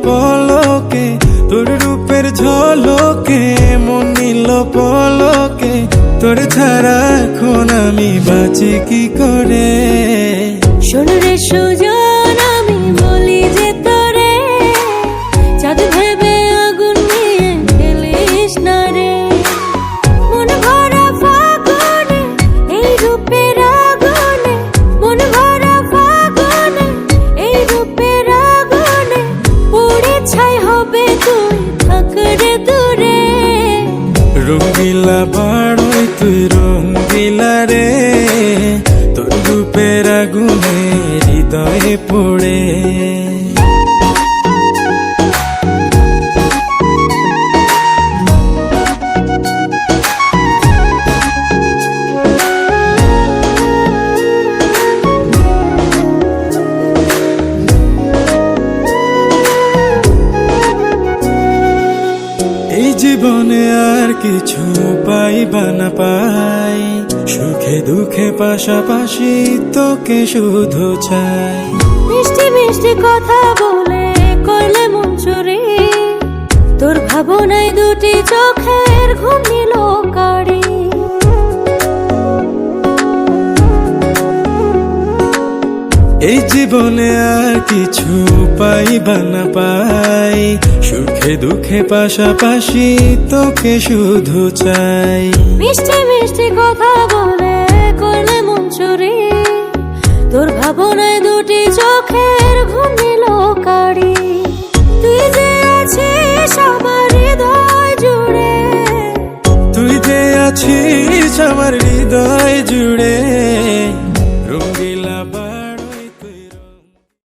পলকে, তোর রূপের ঝলকে মন নিল পলকে। তোর ছাড়া এখন আমি বাঁচি কি করে? শোন রে সুজন, আমি বলি যে তোরে, চাঁদ ভেবে আগুন নিয়ে খেলিস না রে। মন ভরা ফাগুনে এই রূপের আগুনে, মন ভরা ফাগুনে এই রূপের আগুনে, পুড়ে ছাই হবে তুই থাক রে দূরে। রঙ্গিলা বাড়ই তুই রঙ্গিলা রে, তোর রূপের আগুনে হৃদয়ে পড়ে। এই জীবনে আর কিছু পাইবা না পাই, সুখে দুঃখে পাশাপাশি তোকে শুধু চাই। মিষ্টি মিষ্টি কথা বলে করলে মন চুরি, তোর ভাবনায় দুটি চোখের ঘুম নিল কারি। এই জীবনে আর কিছু পাইবা না পাই, সুখে দুঃখে পাশাপাশি তোকে শুধু চাই। মিষ্টি মিষ্টি কথা বলে করলে মন চুরি, তোর ভাবনায় দুটি চোখের